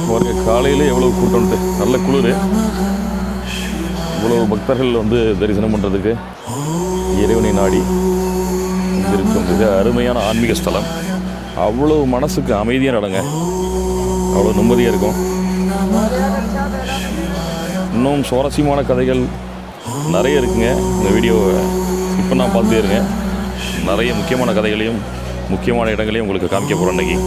பாருங்க, காலையில் எவ்வளோ கூட்டம்ட்டு, நல்ல குளிர். இவ்வளோ பக்தர்கள் வந்து தரிசனம் பண்ணுறதுக்கு இறைவனை நாடி இருக்கும் மிக அருமையான ஆன்மீக ஸ்தலம். அவ்வளோ மனசுக்கு அமைதியாக நடங்க, அவ்வளோ நிம்மதியாக இருக்கும். இன்னும் சுவாரஸ்யமான கதைகள் நிறைய இருக்குங்க. இந்த வீடியோவை இப்போ நான் பார்த்துட்டே இருங்க. நிறைய முக்கியமான கதைகளையும் முக்கியமான இடங்களையும் உங்களுக்கு காமிக்க போகிறோம் இன்றைக்கி.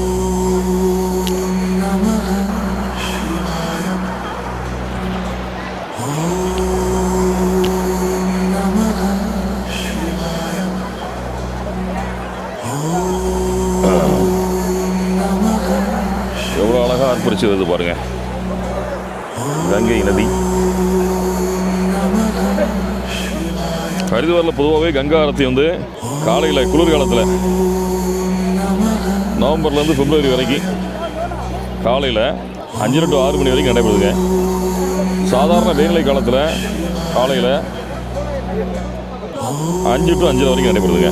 எவ்வளோ அழகாக அர்ப்பரிச்சு வருது பாருங்கள், கங்கை நதி. ஹரித்வாரில் பொதுவாகவே கங்கா ஆரத்தி வந்து காலையில் குளிர்காலத்தில் நவம்பர்லேருந்து பிப்ரவரி வரைக்கும் காலையில் 5 to 6 மணி வரைக்கும் நடைபெறுதுங்க. சாதாரண வெயில்நிலை காலத்தில் காலையில் 5 to 5:30 வரைக்கும் நடைபெறுதுங்க.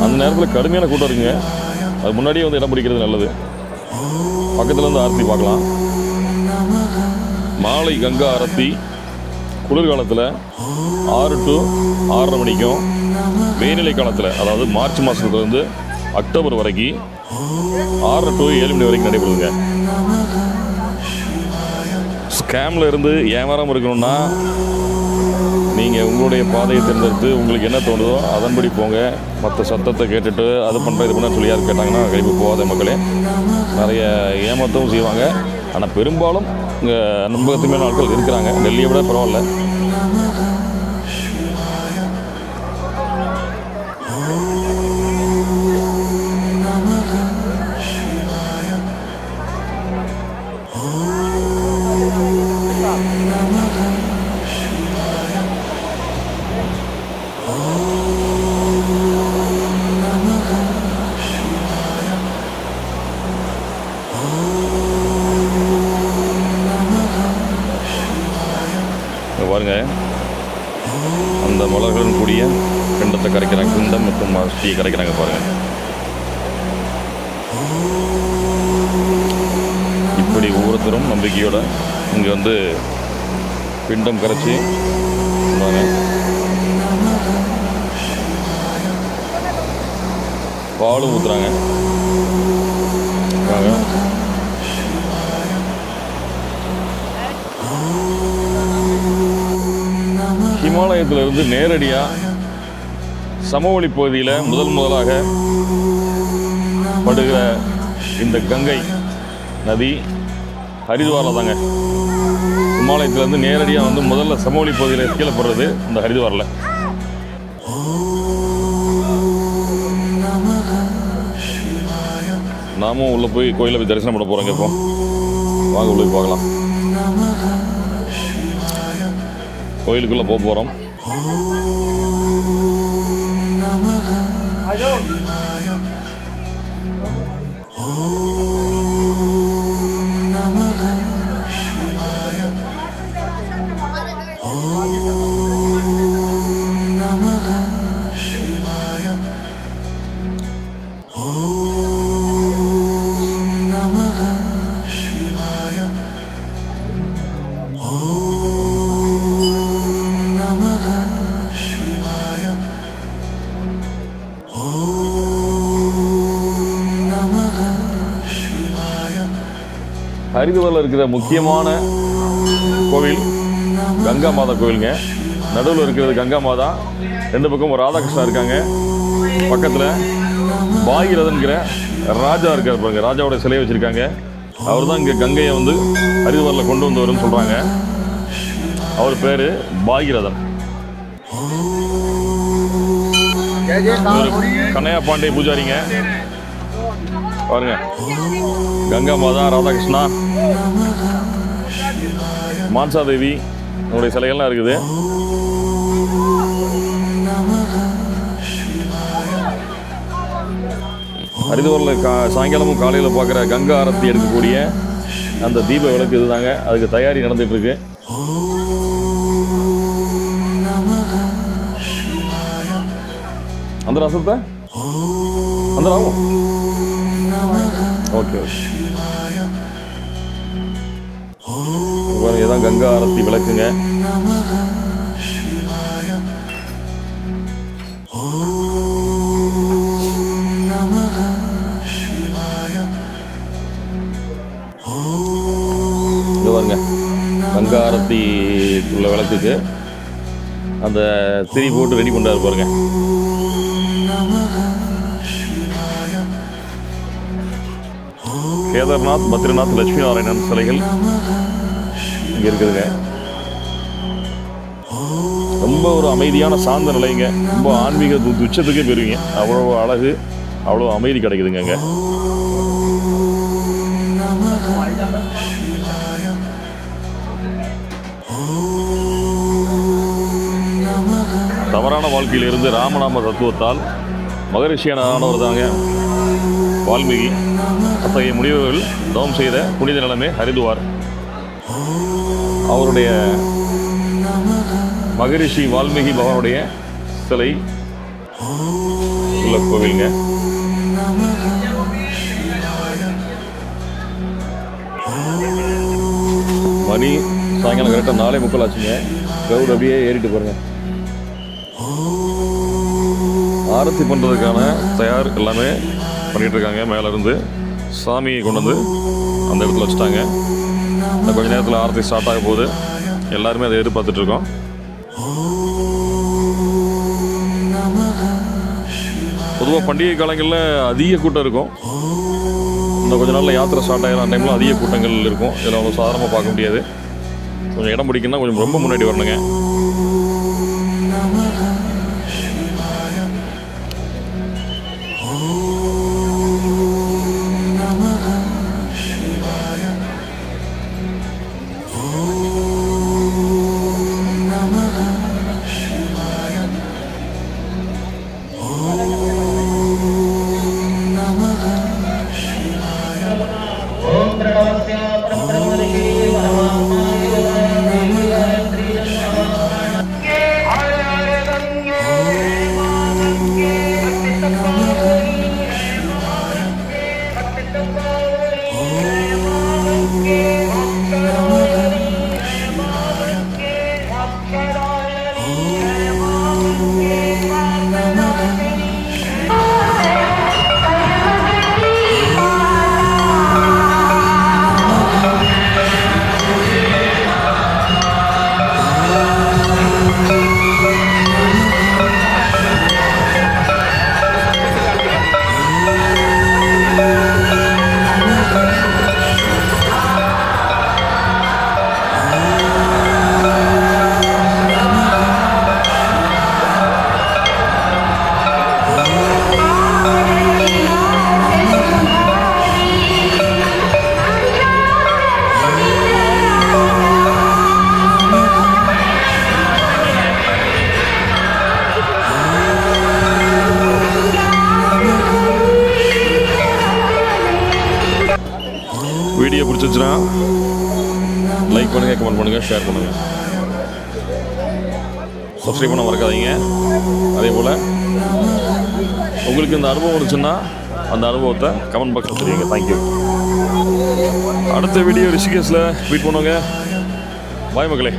அந்த நேரத்தில் கடுமையான கூட்டம் இருக்குங்க. அது முன்னாடியே வந்து இடம் பிடிக்கிறது நல்லது. பக்கத்தில் வந்து ஆரத்தி பார்க்கலாம். மாலை கங்கா ஆரத்தி குளிர்காலத்தில் 6 to 6:30 மணிக்கும், வெயில்நிலை காலத்தில் அதாவது மார்ச் மாதத்துலேருந்து அக்டோபர் வரைக்கும் 6 to 7 மணி வரைக்கும் நடைபெறுதுங்க. ஸ்கேமில் இருந்து ஏமாறாமல் இருக்கணும்னா நீங்கள் உங்களுடைய பாதையை தேர்ந்தெடுத்து உங்களுக்கு என்ன தோணுதோ அதன்படி போங்க. மற்ற சத்தத்தை கேட்டுட்டு அது பண்ணுற இது பண்ண சொல்லி யார் கேட்டாங்கன்னா கண்டிப்பாக போகாத மக்களே. நிறைய ஏமாற்றவும் செய்வாங்க. ஆனால் பெரும்பாலும் இங்கே நம்பகத்துமையான ஆட்கள் இருக்கிறாங்க. டெல்லியை விட பரவாயில்ல. பாருங்க, அந்த மலர்களுடன் கூடிய கிண்டத்தை கரைக்கிறாங்க. கிண்டம் மற்றும் அரிசியை கரைக்கிறாங்க பாருங்க. இப்படி ஒவ்வொருத்தரும் நம்பிக்கையோட இங்கே வந்து பிண்டம் கரைச்சி பாலும் ஊற்றுறாங்க. ஹிமாலயத்திலிருந்து நேரடியாக சமவெளி பகுதியில் முதலாக படுகிற இந்த கங்கை நதி ஹரித்வாரில் தாங்க. ஹிமாலயத்திலேருந்து நேரடியாக வந்து முதல்ல சமவெளி பகுதியில் கீழே படுறது இந்த ஹரித்வாரில். நாமும் உள்ளே போய் கோயிலை போய் தரிசனம் பண்ண போகிறோங்க. இப்போ வாங்க உள்ளே போய் பார்க்கலாம். கோயிலுக்குள்ளே போக போகிறோம். ஹரித்வாரில் இருக்கிற முக்கியமான கோவில் கங்கா மாதா கோவிலுங்க. நடுவில் இருக்கிறது கங்கா மாதா, 2 பக்கம் ஒரு ராதாகிருஷ்ணா இருக்காங்க. பக்கத்தில் பாகீரதன்கிற ராஜா இருக்கார் பாருங்க. ராஜாவோட சிலையை வச்சுருக்காங்க. அவர் தான் இங்கே கங்கையை வந்து ஹரித்வாரில் கொண்டு வந்தவர்னு சொல்கிறாங்க. அவர் பேர் பாகீரதன். கண்ணையா பாண்டே பூஜாரிங்க பாருங்க. கங்கா மாதா, ராதாகிருஷ்ணா, மான்சா தேவி உங்களுடைய சிலைகள்லாம் இருக்குது. ஹரித்வாரில் சாயங்காலமும் காலையில் பார்க்குற கங்கா ஆரத்தி எடுக்கக்கூடிய அந்த தீப விளக்கு இதுதாங்க. அதுக்கு தயாரி நடந்துகிட்ருக்கு. அந்த ரசத்தை அந்த ராவும் ஓகே ஓகே. பாருங்க, இதான் கங்கா ஆரத்தி விளக்குங்க. இங்க பாருங்க, கங்கா ஆரத்தி உள்ள விளக்குக்கு அந்த திரி போட்டு ரெடி பண்ணுறாரு பாருங்க. கேதார்நாத், பத்ரிநாத், லட்சுமி நாராயணன் சிலைகள் இங்கே இருக்குதுங்க. ரொம்ப ஒரு அமைதியான சார்ந்த நிலைங்க. ரொம்ப ஆன்மீக உச்சத்துக்கே போயிருவீங்க. அவ்வளோ அழகு, அவ்வளோ அமைதி கிடைக்குதுங்க அங்கே. தவறான வாழ்க்கையிலிருந்து ராமநாம தத்துவத்தால் மகரிஷியானவர் தாங்க வால்மீகி. அத்தகைய முடிவுகள் தவம் செய்த புனித நிலமே ஹரிதுவார். அவருடைய மகரிஷி வால்மீகி பகவானுடைய சிலை உள்ள கோவிலுங்க. மணி சாயங்காலம் கரெக்டாக 4:45 ஆச்சுங்க. கிரௌட் அப்படியே ஏறிட்டு பாருங்க. ஆரத்தி பண்ணுறதுக்கான தயார் எல்லாமே பண்ணிகிட்டு இருக்காங்க. மேலே இருந்து சாமியை கொண்டு வந்து அந்த இடத்துல வச்சுட்டாங்க. இன்னும் கொஞ்சம் நேரத்தில் ஆரத்தி ஸ்டார்ட் ஆக போகுது. எல்லாருமே அதை எதிர்பார்த்துட்ருக்கோம். பொதுவாக பண்டிகை காலங்களில் அதிக கூட்டம் இருக்கும். இன்னும் கொஞ்சம் நாளில் யாத்திரை ஸ்டார்ட் ஆகிற டைமில் அதிக கூட்டங்கள் இருக்கும். இதில் அவங்க சாதாரணமாக பார்க்க முடியாது. கொஞ்சம் இடம் பிடிக்கணும்னா கொஞ்சம் ரொம்ப முன்னாடி வரணுங்க. வீடியோ பிடிச்சிருச்சுன்னா லைக் பண்ணுங்கள், கமெண்ட் பண்ணுங்கள், ஷேர் பண்ணுங்கள், சப்ஸ்கிரைப் பண்ண மறக்காதீங்க. அதே போல் உங்களுக்கு இந்த அனுபவம் இருந்துச்சுன்னா அந்த அனுபவத்தை கமெண்ட் பாக்ஸில் தெரியுங்க. தேங்க்யூ. அடுத்த வீடியோ ரிஷிகேஷில் மீட் பண்ணுவாங்க. பாய் மக்களே.